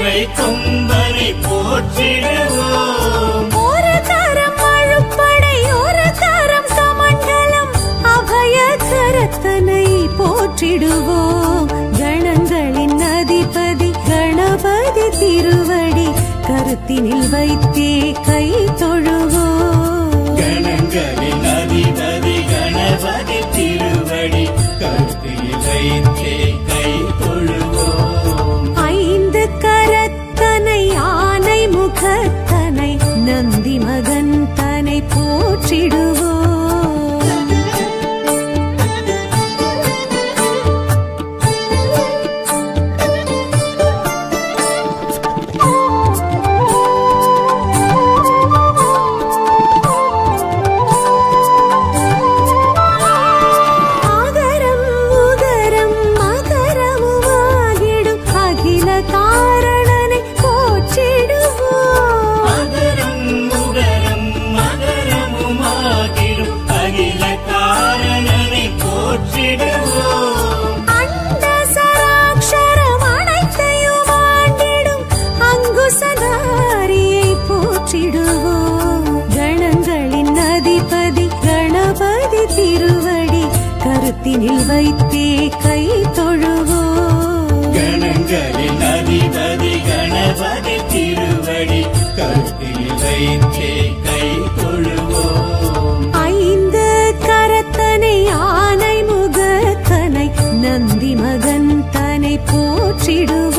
இவை கொம்பனை போற்றிடுவோம். ஒரு தரம் அழுப்படை ஒரு தரம் கமண்டலம் அபய கரத்தனை போற்றிடுவோம். கணங்களின் அதிபதி கணபதி திருவடி கருத்தினில் வைத்தே கை தொழுவோம். கணங்களின் அதிபதி கணபதி திருவடி கருத்தினில் வைத்தே கை தொழுவோம். ஐந்து கரத்தனை ஆனை முகத்தனை நந்தி மகன் தனை போற்றிடுவோம். கணங்களின் அதிபதி கணபதி திருவடி கருத்தினில் வைத்தே கை தொழுவோம். கணங்களின் அதிபதி கணபதி திருவடி கருத்தினில் வைத்தே கை தொழுவோம். ஐந்து கரத்தனை ஆனை முகத்தனை நந்தி மகன் தனை போற்றிடுவோம்.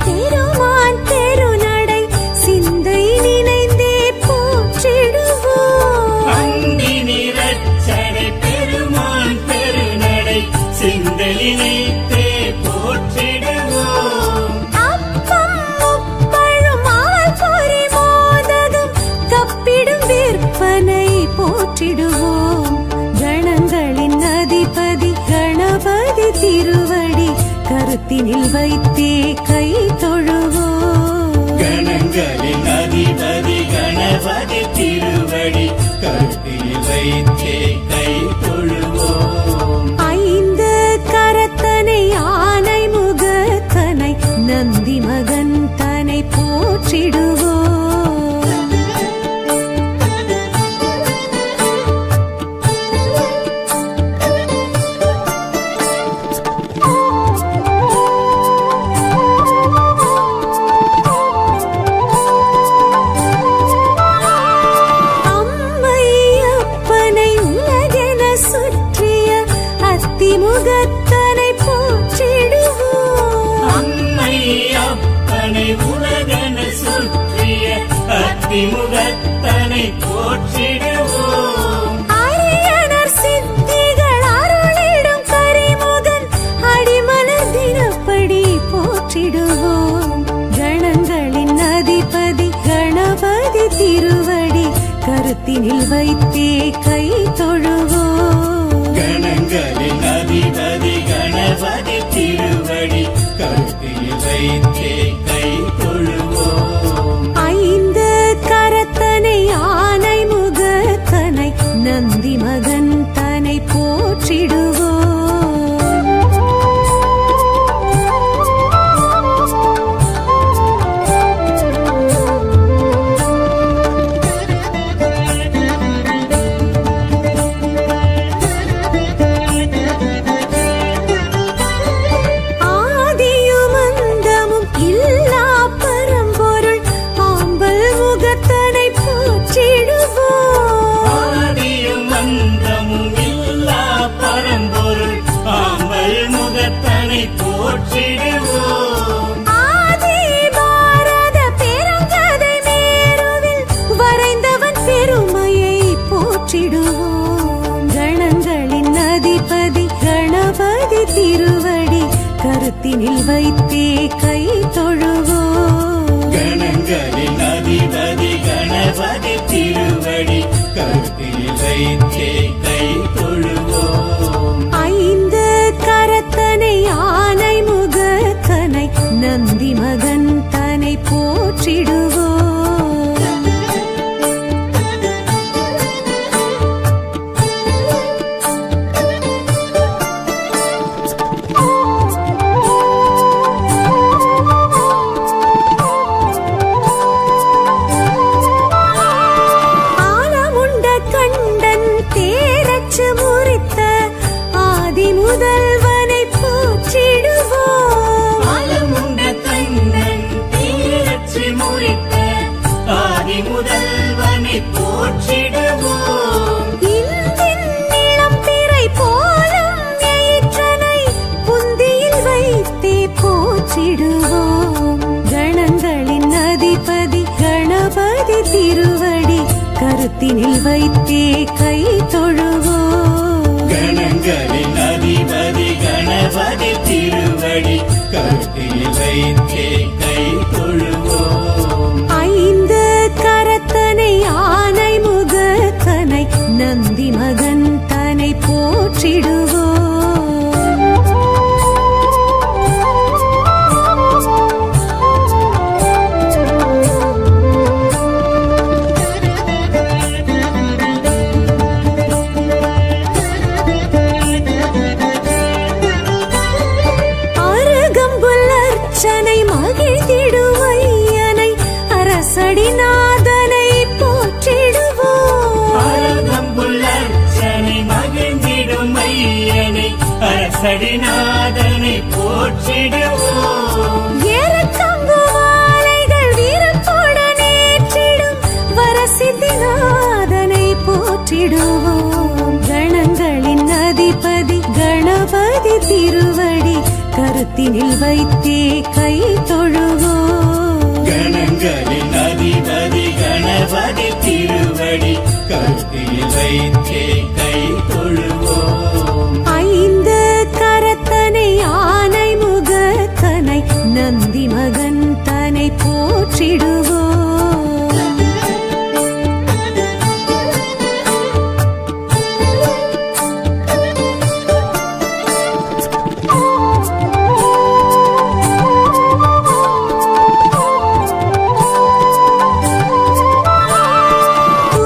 பெருமான் பெருநடை சிந்தை நினைந்தே போற்றிடுவோம். அந்தி நிறச்சடை பெருமான் பெருநடை சிந்தை நினைந்தே போற்றிடுவோம். அப்பம் முப்பழும் ஆள் பொறி மோதகம் கப்பிடும் விற்பனை போற்றிடுவோம். கணங்களின் அதிபதி கணபதி திருவடி கருத்தினில் வைத்தே கை தொழுவோம். கணங்களின் அதிபதி கணபதி திருவடி கருத்தினில் வைத்தே கை தொழுவோம். ஐந்து கரத்தனை ஆனை முகத்தனை நந்தி மகன் தனை போற்றிடுவோம். முகத்தனை போற்றிடுவோம். அம்மை அப்பனை உலகன சுற்றிய அத்திமுகத்தனை போற்றிடுவோம். அரியணர் சித்திகள் அருளிடும் கரிமுகன் அடிமலர் தினப்படி போற்றிடுவோம். கணங்களின் அதிபதி கணபதி திருவடி கருத்தினில் வைத்தே கை தொழுவோம். கணங்களின் அதிபதி கணபதி திருவடி கருத்தினில் வைத்தே கை தொழுவோம். ஐந்து கரத்தனை ஆனை முகத்தனை நந்தி மகன் தனை போற்றிடுவோம். போற்றிடுவோம். ஆதி பாரத பெருங்கதை மேருவில் வரைந்தவன் பெருமையை போற்றிடுவோம். கணங்களின் அதிபதி கணபதி திருவடி கருத்தினில் வைத்தே கை தொழுவோம். கணங்களின் அதிபதி கணபதி திருவடி கருத்தினில் வைத்தே கை தொழுவோம். ஐந்து கரத்தனை வைத்தே கை தொழுவோம். கணங்களின் அதிபதி கணபதி திருவடி கருத்தில் வைத்தே கை தொழுவோம். ஐந்து கரத்தனை ஆனை முகத்தனை நந்தி மகன் தனை போற்றிடுவோம். அருகம்புல்லர்ச்சனை மகிழ்ந்திடுவையனை அரசடிநாதனை போற்றிடுவோம். அருகம்புல்லர்ச்சனை மகிழ்ந்திடும் ஐயனை அரசடிநாதனை போற்றிடுவோம். ஏறக்கம்பு மாலைகள் வீரத்துடன் ஏற்றிடும் வரசித்திநாதனை போற்றிடுவோம். கணங்களின் அதிபதி கணபதி திருவடி கருத்தினில் வைத்தே கை தொழுவோம். கணங்களின் அதிபதி கணபதி திருவடி கருத்தில் வைத்தே கை தொழுவோம். ஐந்து கரத்தனை ஆனை முகத்தனை நந்தி மகன் தனை போற்றிடுவோம்.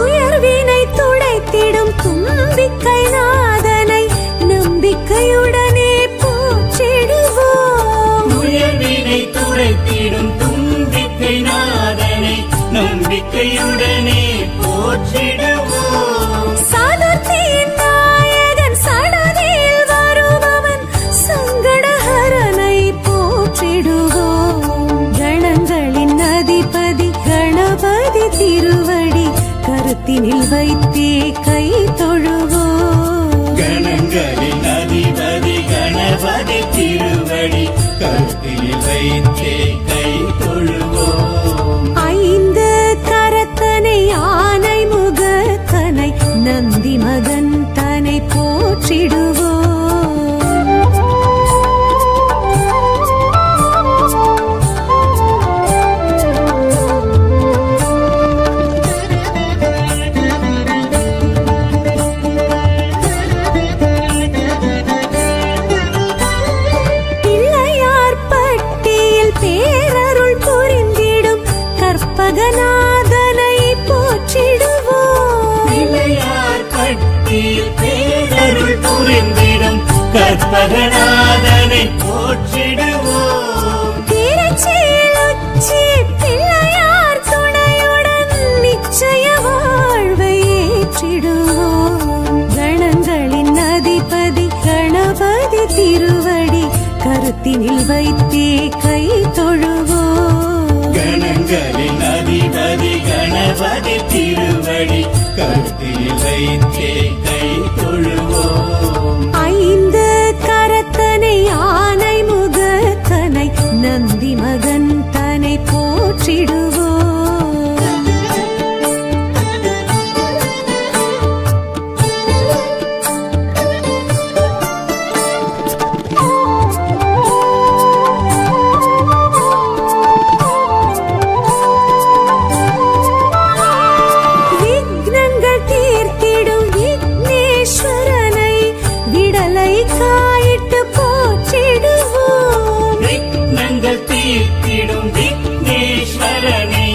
உயர்வினை துடைத்திடும் தும்பிக்கை நாதனை நம்பிக்கையுடனே போற்றிடுவோம். உயர்வினை துடைத்திடும் தும்பிக்கை நாதனை நம்பிக்கையுடனே போற்றிடுவோம். சதுர்த்தியின் நாயகன் சடதியில் வருபவன் சங்கடஹரனை போற்றிடுவோம். கணங்களின் அதிபதி கணபதி திருவடி கருத்தினில் வைத்தே கை தொழுவோம். கணங்களின் அதிபதி கணபதி திருவடி கருத்தில் வைத்தே கை தொழுவோம். ஐந்து கரத்தனை ஆனை முகத்தனை நந்தி மகன் தனை போற்றிடுவோம். பிள்ளையார் பட்டியில் பேரருள் புரிந்திடும் கற்பகநாதனை போற்றிடுவோம். பிள்ளையார் பட்டியில் பேரருள் புரிந்திடும் கற்பகநாதனை போற்றிடுவோம். திருச்சியில் உச்சி பிள்ளையார் துணையுடன் நிச்சய வாழ்வை ஏற்றிடுவோம். கணங்களின் அதிபதி கணபதி திருவடி கருத்தினில் வைத்தே கை தொழுவோம். கணங்களின் அதிபதி கணபதி திருவடி கருத்தில் வைத்தே கை தொழுவோம். ஐந்து கரத்தனை ஆனை முகத்தனை நந்தி மகன் தனை போற்றிடுவோம். விக்னங்கள் தீர்த்திடும் விக்னேஸ்வரனை விடலை காயிட்டு போற்றிடுவோம். விக்னங்கள் தீர்த்திடும் விக்னேஸ்வரனை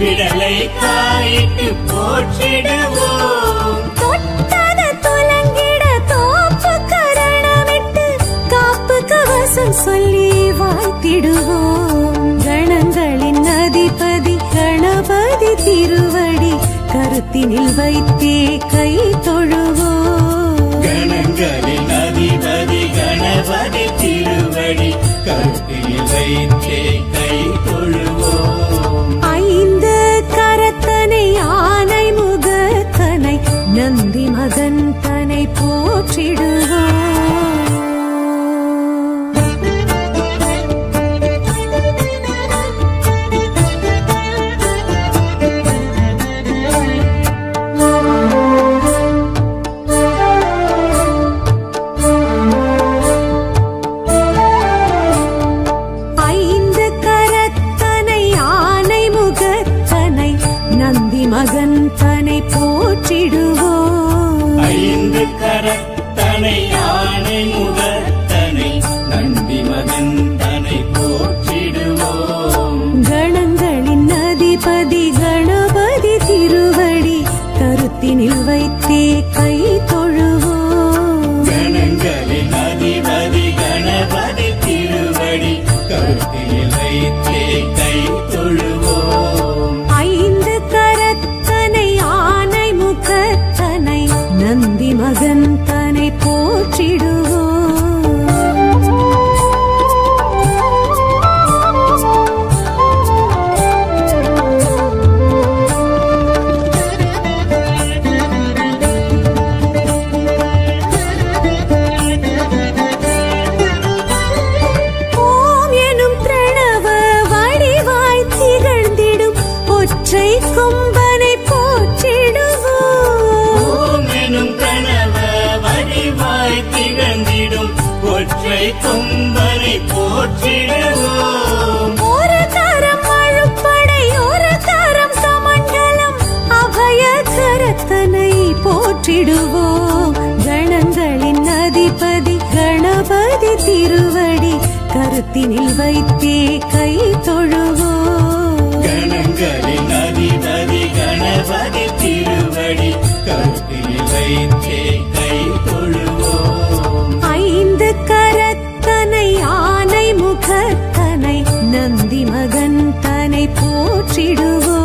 விடலை காயிட்டு போற்றிடுவோம். தொட்டத துலங்கிட தோப்பு கரணமிட்டு காப்பு கவசம் சொல்லி வாழ்த்திடுவோம். கணங்களின் அதிபதி கணபதி திருவடி கருத்தினில் வைத்தே கை தொழுவோம். கணங்களின் அதிபதி கணபதி திருவடி கருத்தில் வைத்தே கை தொழுவோம். ஐந்து கரத்தனை ஆனை முகத்தனை நந்தி மகன் தனை போற்றிடுவோம். கணபதி போற்றிடுவோம். ஒரு கரம் அழுப்படை ஒரு கரம் கமண்டலம் அபய கரத்தனை போற்றிடுவோம். கணங்களின் அதிபதி கணபதி திருவடி கருத்தினில் வைத்தே கை தொழுவோம். கணங்களின் அதிபதி கணபதி திருவடி கருத்தில் வைத்தே கை தொழுவோம். ஐந்து கரத்தனை ஆனை முகத்தனை நந்தி மகன் தனை போற்றிடுவோம்.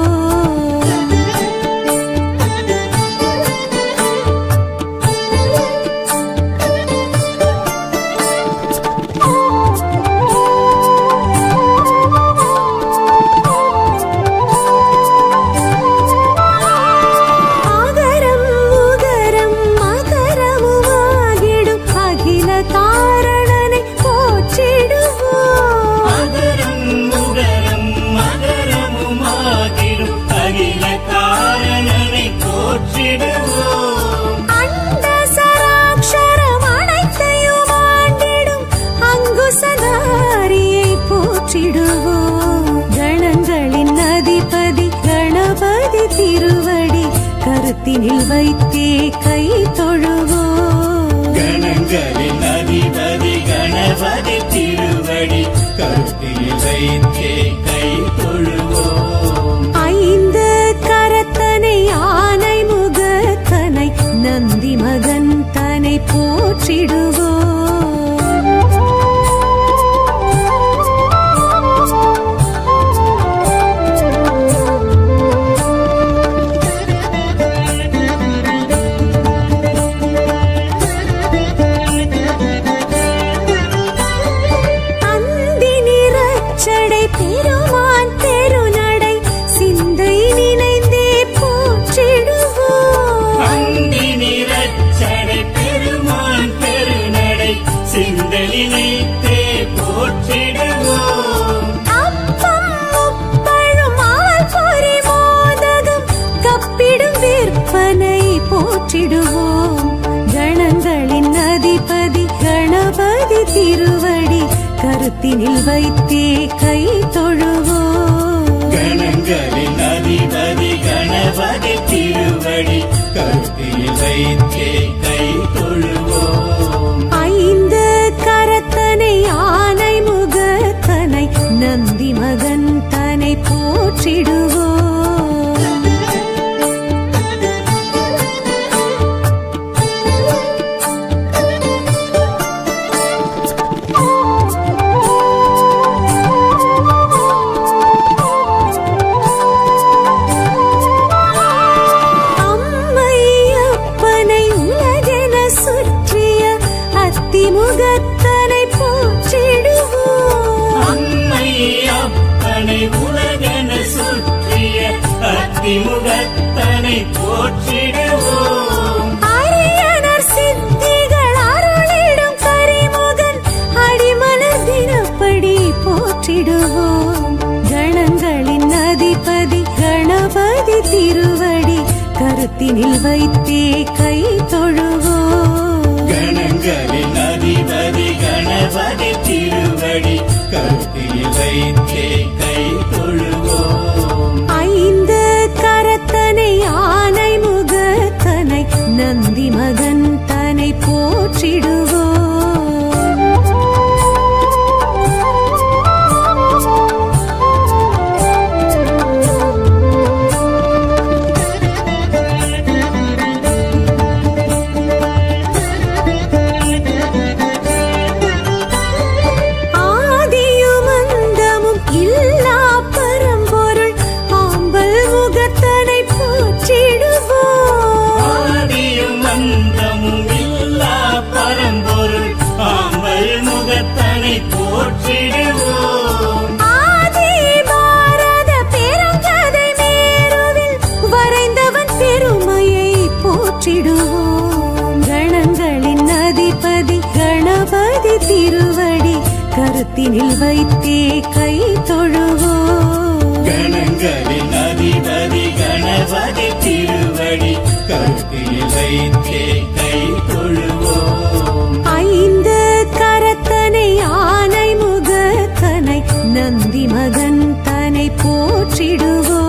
ஆகரம் உகரம் மகரமுமாகிடும் அகில காரணனை போற்றிடுவோம். அகரம் உகரம் மகரமுமாகிடும் அகில காரணனை போற்றிடுவோம். அண்ட சராட்சரம் அனைத்தையும் ஆண்டிடும் அங்குசதாரியை போற்றிடுவோம். கணங்களின் அதிபதி கணபதி திருவடி கருத்தினில் வைத்தே கை தொழுவோம். கணங்களின் அதிபதி கணபதி திருவடி கருத்தில் வைத்தே கை தொழுவோம். ஐந்து கரத்தனை ஆனை முகத்தனை நந்தி மகன் தனை போற்றிடுவோம். அந்தி நிறச்சடை பெருமான் தெருநடை சிந்தை நினைந்தே போற்றிடுவோம். அந்தி நிறச்சடை பெருமான் பெருநடை சிந்தலினைத்தே போற்றிடுவோம். அப்பம் முப்பழும் ஆல் பொறி மோதகம் கப்பிடும் விற்பனை போற்றிடுவோம். கணங்களின் அதிபதி கணபதி திருவடி கருத்தினில் வைத்தே கை தொழுவோம். கணங்களின் அதிபதி கணபதி திருவடி கருத்தில் வைத்தே கை தொழுவோம். ஐந்து கரத்தனை ஆனை முகத்தனை நந்தி மகன் தனை போற்றிடுவோம். அம்மை அப்பனை உலகென சுற்றிய அத்திமுகத்தனை போற்றிடுவோம். அம்மை அப்பனை உலகென சுற்றிய அத்திமுகத்தனை போற்றிடுவோம். அரியனர் சித்திகள் அருளிடும் கரிமுகன் அடிமலர் தினப்படி போற்றிடுவோம். கணங்களின் அதிபதி கணபதி திருவடி கருத்தினில் வைத்தே கை தொழுவோம். கணங்களின் அதிபதி கணபதி திருவடி கருத்தில் வைத்தே கை தொழுவோம். ஐந்து கரத்தனை ஆனை முகத்தனை நந்தி மகன் தனை போற்றிடுவோம். ஆதியும் அந்தமும் இல்லா பரம்பொருள் ஆம்பல் முகத்தனை போற்றிடுவோம். ஆதியும் அந்தமும் இல்லா பரம்பொருள் ஆம்பல் முகத்தனை போற்றிடுவோம். ஆதி பாரத பெருங்கதை மேருவில் வரைந்தவன் பெருமையை போற்றிடுவோம். கணங்களின் அதிபதி கணபதி திருவடி கருத்தினில் வைத்தே கை தொழுவோம். கணங்களின் அதிபதி கணபதி திருவடி கருத்தில் வைத்தே கை தொழுவோம். ஐந்து கரத்தனை ஆனை நந்தி மகன் தன்னை போற்றிடுவோம்.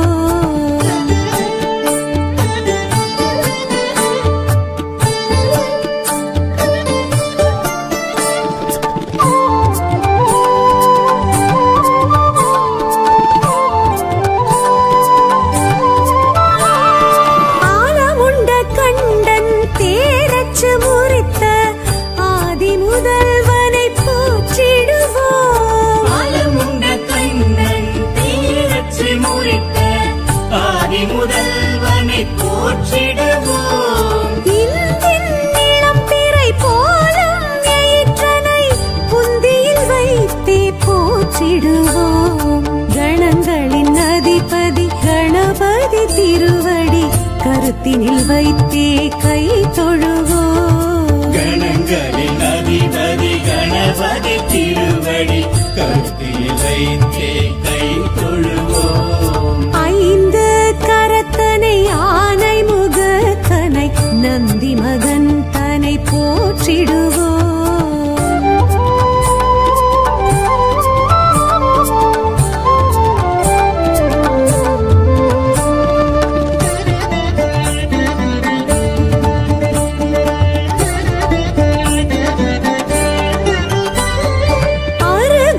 முதல்வனை போற்றிடுவோம். இளம் பிறை போலும் எயிற்றனை புந்தியில் வைத்தே போற்றிடுவோம். கணங்களின் அதிபதி கணபதி திருவடி கருத்தினில் வைத்தே கை தொழுவோம். கணங்களின் அதிபதி கணபதி திருவடி கருத்தினில் வைத்தே கை தொழுவோம். ஐந்து கரத்தனை ஆனை முகத்தனை நந்தி மகன் தன்னை போற்றிடுவோம்.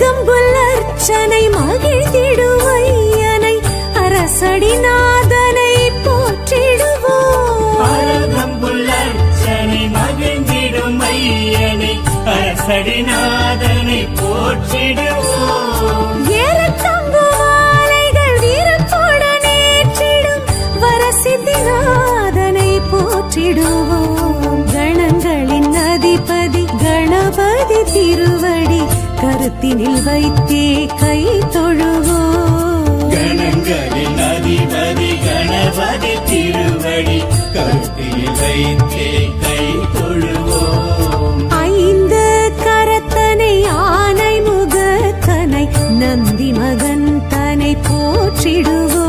அருகம்புல்லர்ச்சனை மகிழ்ந்திடுவையனை அரசடிநாதனை போற்றிடுவோம். அருகம்புல்லர்ச்சனை மகிழ்ந்திடும் ஐயனை அரசடிநாதனை போற்றிடுவோம். ஏறத்தம்பு மாலைகள் வீரத்துடன் ஏற்றிடும் வரசித்திநாதனை போற்றிடுவோம். கணங்களின் அதிபதி கணபதி திருவடி கருத்தினில் வைத்தே கை தொழுவோம். கணங்களின் அதிபதி கணபதி திருவடி கருத்தினில் வைத்தே கை தொழுவோம். ஐந்து கரத்தனை ஆனை முகத்தனை நந்தி மகன் தன்னை போற்றிடுவோம்.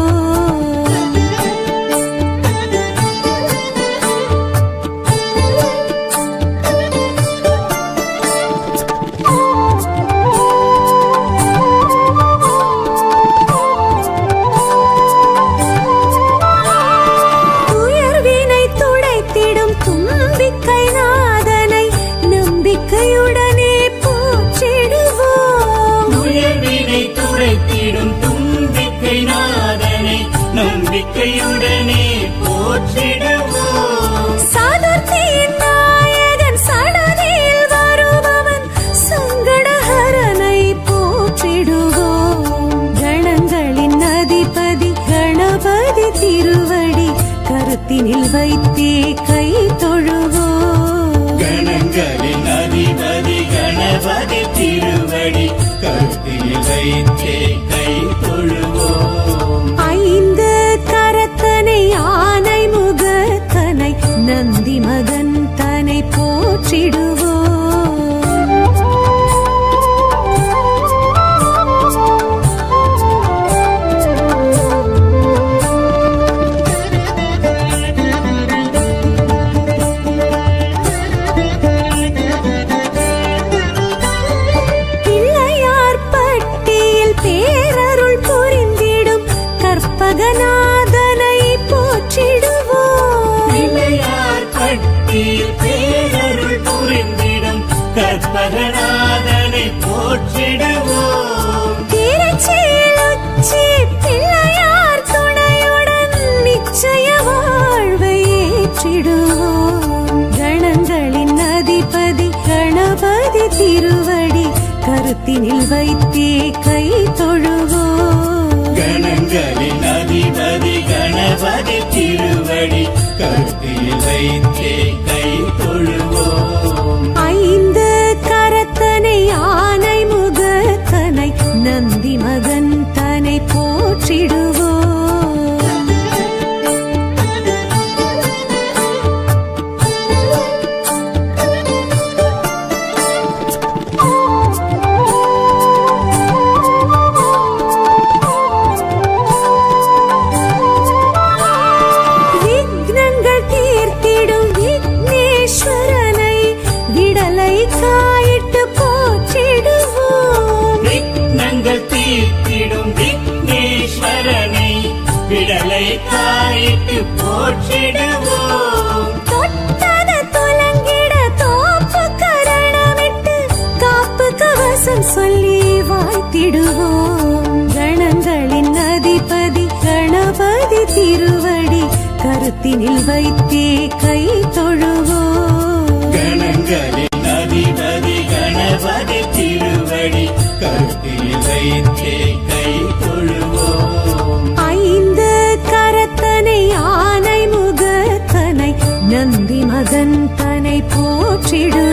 துயர்வினை துடைத்திடும் தும்பிக்கை நாதனை நம்பிக்கையுடனே போற்றிடுவோம். துயர்வினை துடைத்திடும் தும்பிக்கை நாதனை நம்பிக்கையுடனே போற்றிடுவோம். சதுர்த்தியின் நாயகன் சடதியில் வருபவன் சங்கடஹரனை போற்றிடுவோம். கணங்களின் அதிபதி கணபதி திருவடி கருத்தினில் வைத்தே கை தொழுவோம். கணங்களின் அதிபதி கணபதி திருவடி கருத்தினில் வைத்தே கை தொழுவோம். ஐந்து கரத்தனை ஆனை முகத்தனை நந்தி மகன் தன்னை போற்றிடுவோம். பிள்ளையார் பட்டியில் பேரருள் புரிந்திடும் கற்பகநாதனை போற்றிடுவோம். பிள்ளையார் பட்டியில் பேரருள் புரிந்திடும் கற்பகநாதனை போற்றிடுவோம். திருச்சியில் உச்சி பிள்ளையார் துணையுடன் நிச்சய வாழ்வை ஏற்றிடுவோம். கணங்களின் அதிபதி கணபதி திருவடி கருத்தினில் வைத்தே கை தொழுவோம். கணங்களின் அதிபதி கணபதி திருவடி கருத்தினில் வைத்தே கை தொழுவோம். ஐந்து கரத்தனை ஆனை முகத்தனை நந்தி மகன் தன்னை போற்றிடுவோம். விக்னங்கள் தீர்த்திடும் விக்னேஸ்வரனை வாழ்த்திடுவோம். கணங்களின் அதிபதி கணபதி திருவடி கருத்தினில் வைத்தே கை தொழுவோம். கணங்களின் அதிபதி கணபதி திருவடி கருத்தில் வைத்தே கை தொழுவோம். ஐந்து கரத்தனை ஆனை முகத்தனை நந்தி மகன் தனை போற்றிடு